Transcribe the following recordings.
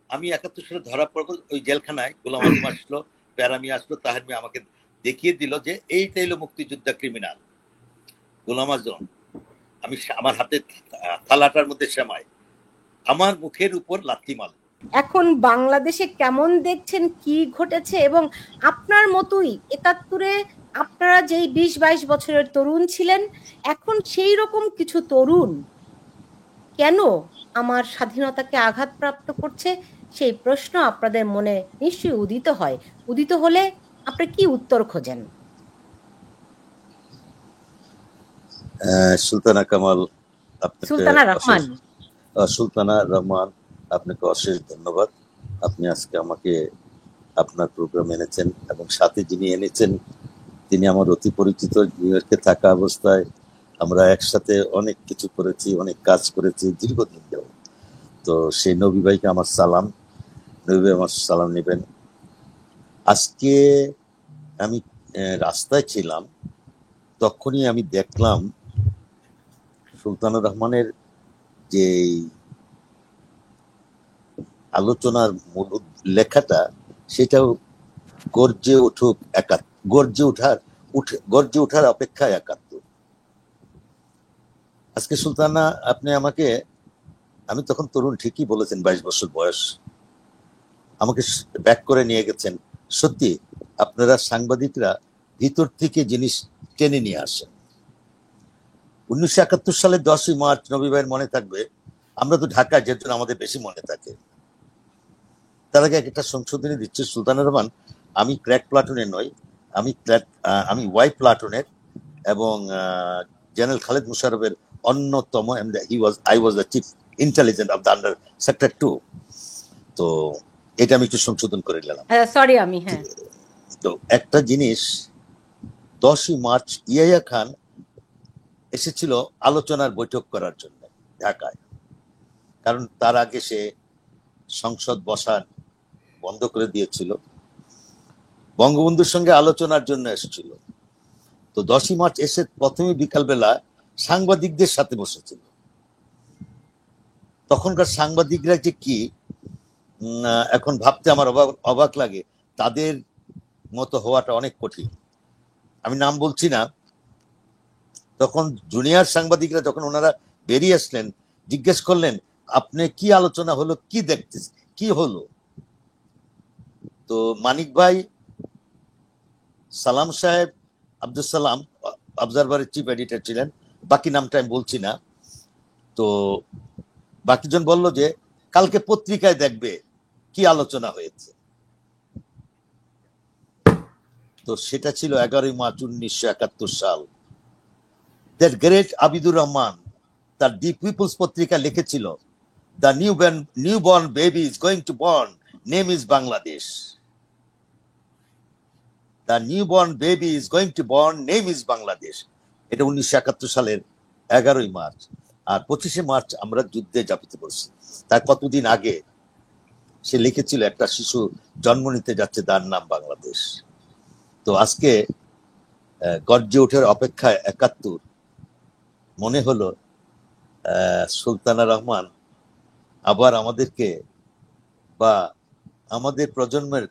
আমি 71 সালে ধরা পড়বো ওই জেলখানায়। গোলাম আজম আসলো, প্যারামি আসলো, তাহের মিয়া আমাকে দেখিয়ে দিল যে এইটা হলো মুক্তিযোদ্ধা ক্রিমিনাল গোলাম আজম। আমি আমার হাতে থালাটার মধ্যে সেমাই, আমার মুখের উপর লাথি মারল। এখন বাংলাদেশে কেমন দেখছেন, কি ঘটেছে? এবং আপনার মতোই 71-এ আপনারা যেই 20-22 বছরের তরুণ ছিলেন, এখন সেই রকম কিছু তরুণ কেন আমার স্বাধীনতাকে আঘাতপ্রাপ্ত করছে, সেই প্রশ্ন আপনাদের মনে নিশ্চয়ই উদিত হয়। উদিত হলে আপনারা কি উত্তর খোঁজেন? সুলতানা কামাল, সুলতানা রহমান, সুলতানা রহমান, আপনাকে অশেষ ধন্যবাদ। আপনি আজকে আমাকে আপনার প্রোগ্রাম এনেছেন, এবং সাথে যিনি এনেছেন তিনি আমার অতি পরিচিত। নিউ ইয়র্কে থাকা অবস্থায় আমরা একসাথে অনেক কিছু করেছি, অনেক কাজ করেছি দীর্ঘদিন যাবত। তো সেই নবী ভাইকে আমার সালাম, নবী ভাই আমার সালাম নেবেন। আজকে আমি রাস্তায় ছিলাম, তখনই আমি দেখলাম সুলতানুর রহমানের যে আলোচনার মূল লেখাটা, সেটাও গর্জে উঠুক গর্জে ওঠার অপেক্ষায় 71। আজকে সুলতানা, আপনি আমাকে, আমি তখন তরুণ ঠিকই বলেছেন, 22 বছর বয়স, আমাকে ব্যাক করে নিয়ে গেছেন। সত্যি আপনারা সাংবাদিকরা ভিতর থেকে জিনিস টেনে নিয়ে আসেন। 1971 সালে 10ই মার্চ, নবী ভাইয়ের মনে থাকবে, আমরা তো ঢাকায়, যে জন্য আমাদের বেশি মনে থাকে। তার আগে একটা সংশোধনী দিচ্ছে সুলতানুর রহমান, আমি ক্র্যাক প্লাটুনের নই, আমি ওয়াই প্লাটুনের, এবং জেনারেল খালেদ মুশারফের অন্যতম, I was the chief intelligent of the under sector 2। তো এটা আমি একটু সংশোধন করে নিলাম। সরি আমি, হ্যাঁ। তো একটা জিনিস, 10ই মার্চ ইয়াহিয়া খান এসেছিল আলোচনার বৈঠক করার জন্য ঢাকায়, কারণ তার আগে সে সংসদ বসার বন্ধ করে দিয়েছিল, বঙ্গবন্ধুর সঙ্গে আলোচনার জন্য এসেছিল। তো 10ই মার্চ এসে প্রথমে বিকালবেলা সাংবাদিকদের সাথে বসেছিল। তখনকার সাংবাদিকরা যে কি, এখন ভাবতে আমার অবাক লাগে। তাদের মতো হওয়াটা অনেক কঠিন। আমি নাম বলছি না। তখন জুনিয়র সাংবাদিকরা যখন ওনারা বেরিয়ে আসলেন, জিজ্ঞেস করলেন, আপনি কি আলোচনা হলো, কি দেখতেছেন, কি হলো? তো মানিক ভাই, সালাম সাহেব, আব্দুল সালাম অবজারভারের চিফ এডিটর ছিলেন, বাকি নামটা আমি বলছি না। তো বাকিজন বলল যে কালকে পত্রিকায় দেখবে কি আলোচনা হয়েছে। তো সেটা ছিল 11ই মার্চ 1971 সাল। দ্যাট গ্রেট আবিদুর রহমান তার দি পিপলস পত্রিকা লিখেছিল, the newborn baby is going to born, name is Bangladesh. The newborn baby is going to born, name is Bangladesh. এটা 1971 সালের 11ই মার্চ। আর 25শে মার্চ আমরা যুদ্ধে ঝাঁপিতে পড়ছি। তার কতদিন আগে সে লিখেছিল, একটা শিশু জন্ম নিতে যাচ্ছে, তার নাম বাংলাদেশ। তো আজকে গর্জে ওঠার অপেক্ষায় 71, মনে হলো সুলতানা রহমান আবার আমাদেরকে, বা আমাদের প্রজন্মের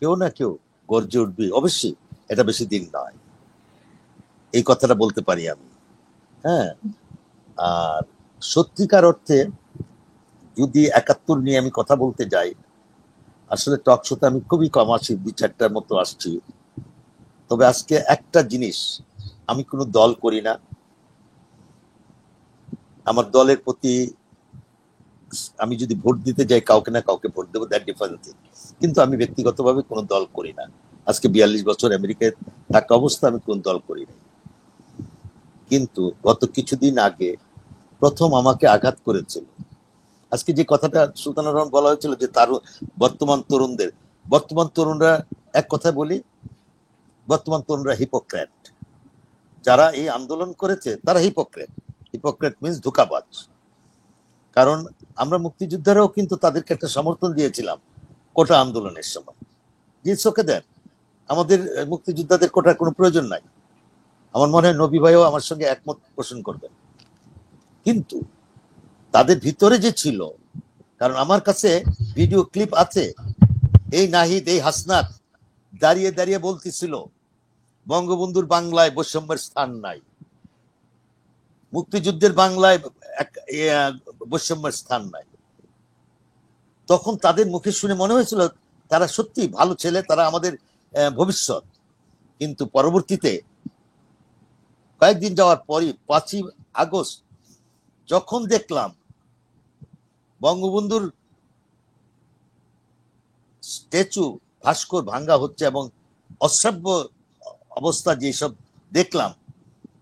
কেউ না কেউ গর্জে উঠবে। অবশ্যই এটা বেশি দিন নয়, এই কথাটা বলতে পারি আমি। হ্যাঁ, আর সত্যিকার অর্থে যদি 71 নিয়ে আমি কথা বলতে যাই, আসলে টক শোতে আমি খুবই কম আসি, 2-4টার মতো আসছি। তবে আজকে একটা জিনিস, আমি কোনো দল করি না, আমার দলের প্রতি আমি যদি ভোট দিতে যাই, কাউকে না কাউকে ভোট দেবো, দ্যাট ডিফারেন্ট থিং। কিন্তু আমি ব্যক্তিগতভাবে কোনো দল করি না। আজকে 42 বছর আমেরিকায় থাকা অবস্থা আমি কোন দল করি না। কিন্তু গত কিছুদিন আগে প্রথম আমাকে আঘাত করেছিল। আজকে যে কথাটা সুলতানা রহমান বলা হয়েছিল যে তার বর্তমান তরুণরা, এক কথা বলি, বর্তমান তরুণরা হিপোক্রেট। যারা এই আন্দোলন করেছে তারা হিপোক্রেট মিন্স ধোঁকাবাজ। কারণ আমরা মুক্তিযোদ্ধারাও কিন্তু তাদেরকে একটা সমর্থন দিয়েছিলাম কোটা আন্দোলনের সময়। ওকে দেন, আমাদের মুক্তিযোদ্ধাদের কোটার কোনো প্রয়োজন নাই। আমার মনে হয় নবী ভাইও আমার সঙ্গে একমত পোষণ করবেন। কিন্তু তাদের ভিতরে যে ছিল কারণ আমার কাছে ভিডিও ক্লিপ আছে। এই নাহিদ, এই হাসনাত দাঁড়িয়ে দাঁড়িয়ে বলতেছিল বঙ্গবন্ধুর বাংলায় বৈষম্যের স্থান নাই, মুক্তিযুদ্ধের বাংলায় বৈষম্যের স্থান নাই। তখন তাদের মুখে শুনে মনে হয়েছিল তারা সত্যি ভালো ছেলে, তারা আমাদের ভবিষ্যৎ। কিন্তু পরবর্তীতে কয়েকদিন যাওয়ার পরই 5ই আগস্ট যখন দেখলাম বঙ্গবন্ধুর স্ট্যাচু ভাস্কর ভাঙ্গা হচ্ছে এবং অশ্রাব্য অবস্থা যেসব দেখলাম,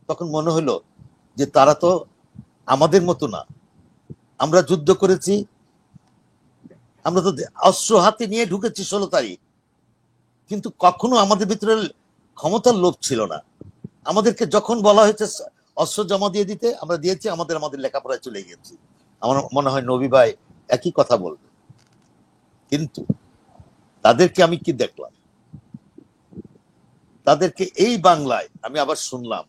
তখন মনে হলো যে তারা তো আমাদের মতো না। আমরা যুদ্ধ করেছি, আমরা তো অস্ত্র হাতে নিয়ে ঢুকেছি 16 তারিখ, কিন্তু কখনো আমাদের ভিতরে ক্ষমতার লোভ ছিল না। আমাদেরকে যখন বলা হয়েছে অস্ত্র জমা দিয়ে দিতে, আমরা দিয়েছি, আমাদের লেখাপড়ায় চলে গেছি। আমার মনে হয় নবী ভাই একই কথা বলবে। কিন্তু তাদেরকে আমি কি দেখলাম, তাদেরকে এই বাংলায় আমি আবার শুনলাম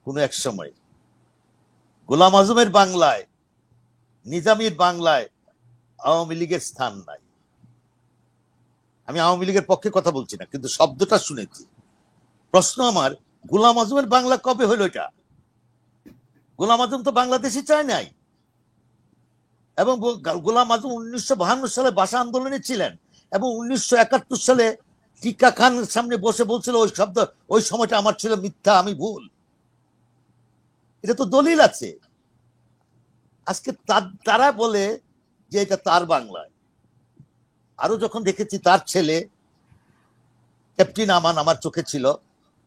কোন এক সময় গোলাম আজমের বাংলায়, নিজামীর বাংলায় আওয়ামী লীগের স্থান নাই। আমি আওয়ামী লীগের পক্ষে কথা বলছি না, কিন্তু শব্দটা শুনেছি। প্রশ্ন আমার, গোলাম আজমের বাংলা কবে হলো? এটা গোলাম আজম তো বাংলাদেশে চায় নাই। এবং গোলাম আজম 1952 সালে ভাষা আন্দোলনে ছিলেন এবং 1971 সালে টিকা খানের সামনে বসে বলছিল ওই শব্দ, ওই সময়টা আমার ছিল মিথ্যা, আমি ভুল। এটা তো দলিল আছে। আজকে তারা বলে যে এটা তার বাংলায়। আরো যখন দেখেছি তার ছেলে ক্যাপ্টেন আমান আমার চোখে ছিল,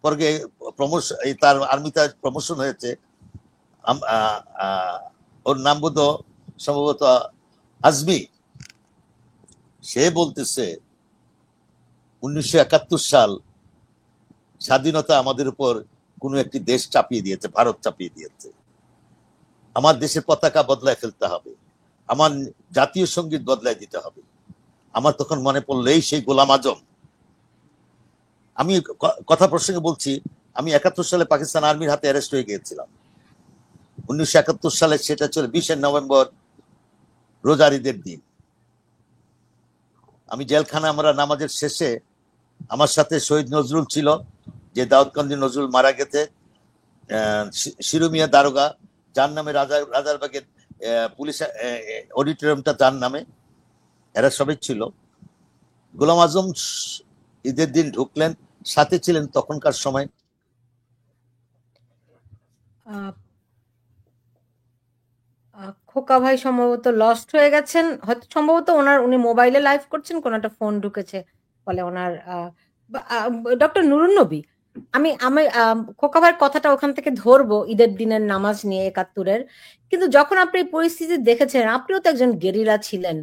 পরে প্রমোশন, তার আর্মিতে প্রমোশন হয়েছে, ওর নাম বোধ সম্ভবত আজমি। সে বলতেছে 1971 সাল স্বাধীনতা আমাদের উপর কোন একটি দেশ চাপিয়ে দিয়েছে, ভারত চাপিয়ে দিয়েছে। আমার দেশের পতাকা বদলায় ফেলতে হবে, আমার জাতীয় সঙ্গীত বদলায় দিতে হবে। আমার তখন মনে পড়লো এই সেই গোলাম আজম। আমি কথা প্রসঙ্গে বলছি, আমি 71 সালে পাকিস্তান আর্মির হাতে অ্যারেস্ট হয়ে গিয়েছিলাম। 1971 সালে সেটা ছিল 20 নভেম্বর, রোজার ঈদের দিন। আমি জেলখানা, আমরা নামাজের শেষে আমার সাথে শহীদ নজরুল ছিল, যে দাউদকান্দি নজরুল মারা গেছে, শিরুমিয়া দারোগা, যার নামে রাজারবাগের পুলিশ অডিটোরিয়ামটা যার নামে, এরা সবাই ছিল। গোলাম আজম ঈদের দিন ঢুকলেন, সাথে ছিলেন তখনকার সময় খোকা ভাই সম্ভবত লস্ট হয়ে গেছেন, হয়তো সম্ভবত উনি মোবাইলে লাইভ করছেন, কোন একটা ফোন ঢুকেছে ফলে ওনার ডক্টর নুরুন নবী, আমি আমি খোকা ভাইয়ের কথাটা ওখান থেকে ধরবো ঈদের দিনের নামাজ নিয়ে 71-এর। কিন্তু যখন আপনি এই পরিস্থিতি দেখেছেন, আপনিও তো একজন গেরিলা ছিলেন,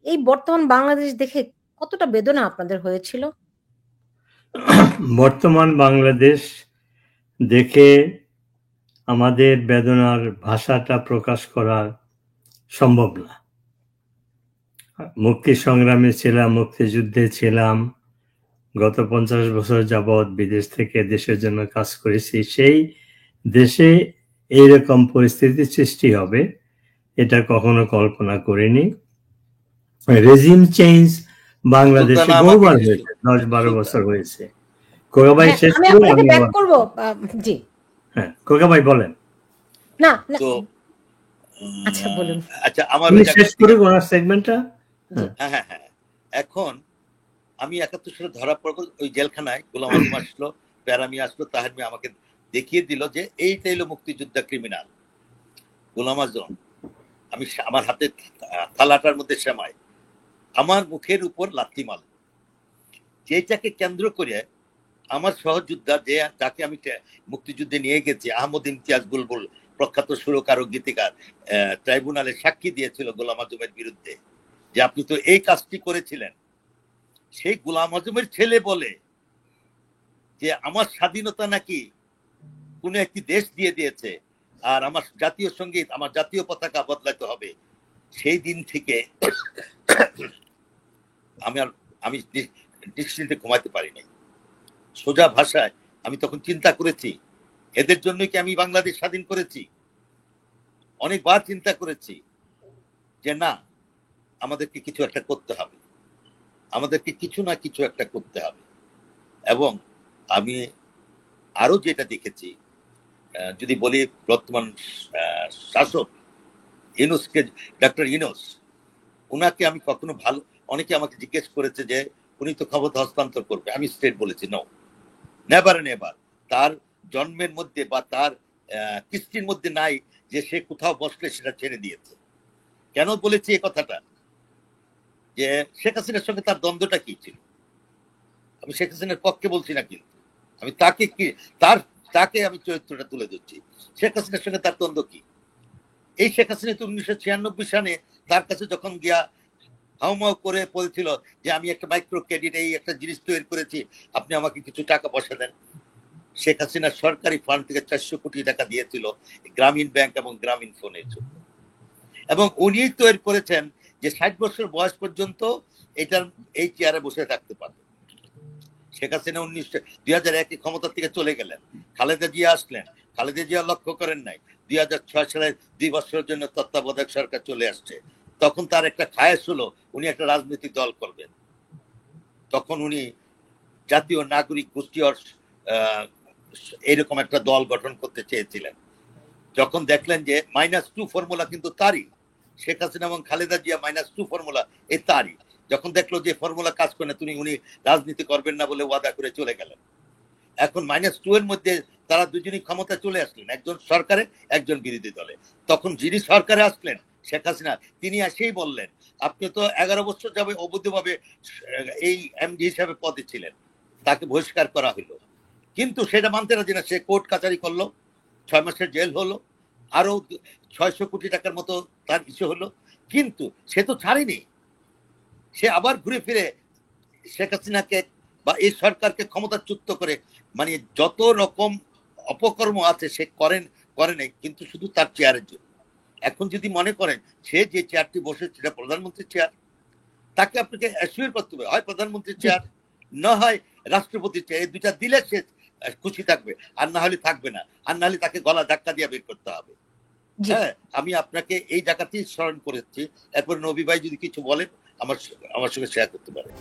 এই বর্তমান বাংলাদেশ দেখে কতটা বেদনা আপনাদের হয়েছিল? বর্তমান বাংলাদেশ দেখে আমাদের বেদনার ভাষাটা প্রকাশ করা সম্ভব না। মুক্তি সংগ্রামে ছিলাম, মুক্তিযুদ্ধে ছিলাম, গত 50 বছর যাবৎ বিদেশ থেকে দেশের জন্য কাজ করেছি। সেই দেশে এইরকম পরিস্থিতির সৃষ্টি হবে এটা কখনো কল্পনা করিনি। রেজিম চেঞ্জ বাংলাদেশে বহুবার হয়েছে, 10-12 বছর হয়েছে। খোকা ভাই শেষ আমি করে আপনাকে ব্যাক করব। জি হ্যাঁ, খোকা ভাই বলেন। না তো আচ্ছা বলুন। আচ্ছা, আমার শেষ করে ওনার সেগমেন্টটা। হ্যাঁ হ্যাঁ হ্যাঁ, এখন আমি 71 সালে ধরা পড়ব ওই জেলখানায়। গোলাম আজম আসলো, প্যারামি আসলো, তাহের মিয়া আমাকে দেখিয়ে দিল যে এইটা হলো মুক্তিযোদ্ধা ক্রিমিনাল গোলাম আজম। আমি আমার হাতে থালাটার মধ্যে সেমাই, আমার মুখের উপর লাথি মাল, যেটাকে কেন্দ্র করে আমার সহযোদ্ধা, যে যাকে আমি মুক্তিযুদ্ধে নিয়ে গেছি, আহমদ ইমতিয়াজ বুলবুল, প্রখ্যাত সুরকার ও গীতিকার, ট্রাইব্যুনালে সাক্ষী দিয়েছিল গোলাম আজমের বিরুদ্ধে যে আপনি তো এই কাজটি করেছিলেন। সেই গোলাম আজমের ছেলে বলে যে আমার স্বাধীনতা নাকি কোন একটি দেশ দিয়ে দিয়েছে, আর আমার জাতীয় সঙ্গীত, আমার জাতীয় পতাকা বদলাতে হবে। সেই দিন থেকে আমি নিশ্চিন্তে ঘুমাতে পারি নাই। সোজা ভাষায় আমি তখন চিন্তা করেছি, এদের জন্য কি আমি বাংলাদেশ স্বাধীন করেছি? অনেকবার চিন্তা করেছি যে না, আমাদেরকে কিছু একটা করতে হবে, আমাদেরকে কিছু না কিছু একটা করতে হবে। এবং আমি আরো যেটা দেখেছি, যদি বলি বর্তমান শাসক ইউনূসকে, ডক্টর ইউনূস, উনাকে আমি কখনো ভালো, অনেকে আমাকে জিজ্ঞেস করেছে যে উনি তো ক্ষমতা হস্তান্তর করবে, আমি স্ট্রেট বলেছি নো, নেভার নেভার। তার জন্মের মধ্যে বা তার কৃষ্টির মধ্যে নাই যে সে কোথাও বসলে সেটা ছেড়ে দিয়েছে। কেন বলেছি এই কথাটা? যে শেখ হাসিনার সঙ্গে তার দ্বন্দ্বটা কি ছিল? আমি শেখ হাসিনার পক্ষে বলছি না, কিন্তু আমি তাকে কি তাকে আমি চরিত্রটা তুলে ধরছি। শেখ হাসিনার সঙ্গে তার দ্বন্দ্ব কি? এই শেখ হাসিনা তো 1996 সালে তার কাছে যখন গিয়া হাউমাউ করে বলছিল যে আমি একটা মাইক্রো ক্রেডিট এই একটা জিনিস তৈরি করেছি, আপনি আমাকে কিছু টাকা পয়সা দেন। শেখ হাসিনা সরকারি ফান্ড থেকে 400 কোটি টাকা দিয়েছিল গ্রামীণ ব্যাংক এবং গ্রামীণ ফোনের জন্য। এবং উনি তৈরি করেছেন যে 60 বছর বয়স পর্যন্ত এই চেয়ারে বসে থাকতে পারবে। শেখ হাসিনা 2001 ক্ষমতা থেকে চলে গেলেন, খালেদা জিয়া আসলেন, খালেদা জিয়া লক্ষ্য করেন নাই 2006 সালে 2 বছরের জন্য তত্ত্বাবধায়ক সরকার চলে আসছে। তখন তার একটা খায়েশ হলো উনি একটা রাজনৈতিক দল করবেন। তখন উনি জাতীয় নাগরিক গোষ্ঠী এরকম একটা দল গঠন করতে চেয়েছিলেন। যখন দেখলেন যে -2 ফর্মুলা কিন্তু তারই, শেখ হাসিনা এবং খালেদা জিয়া -2 ফর্মুলা এই তারই, যখন দেখলো যে ফর্মুলা কাজ করে না, উনি রাজনীতি করবেন না বলে ওয়াদা করে চলে গেলেন। এখন -2 এর মধ্যে তারা দুজনই ক্ষমতা চলে আসলেন, একজন সরকারে একজন বিরোধী দলে। তখন যিনি সরকারে আসলেন শেখ হাসিনা, তিনি এসেই বললেন আপনি তো 11 বছর যাবে অবৈধভাবে এই এমডি হিসাবে পদে ছিলেন, তাকে বহিষ্কার করা হলো। কিন্তু সেটা মানতে রাজি না, সে কোর্ট কাচারি করলো, 6 মাসের জেল হলো, আরো 600 কোটি টাকার মতো তার ইস্যু হলো, কিন্তু সে তো ছাড়েনি। সে আবার ঘুরে ফিরে শেখ হাসিনাকে বা এই সরকারকে ক্ষমতাচ্যুত করে, মানে যত রকম অপকর্ম আছে সে করে নাই, কিন্তু শুধু তার চেয়ারের জন্য। এখন যদি মনে করেন সে যে চেয়ারটি বসে সেটা প্রধানমন্ত্রীর চেয়ার, তাকে আপনাকে অ্যাসিওর করতে হবে হয় প্রধানমন্ত্রীর চেয়ার, না হয় রাষ্ট্রপতির চেয়ার। এই দুইটা দিলে সে খুশি থাকবে, আর না হলে থাকবে না, আর না হলে তাকে গলা ধাক্কা দিয়ে বের করতে হবে। হ্যাঁ, আমি আপনাকে এই জায়গাতেই স্মরণ করেছি। এরপর নবী ভাই যদি কিছু বলেন আমার সঙ্গে শেয়ার করতে পারেন।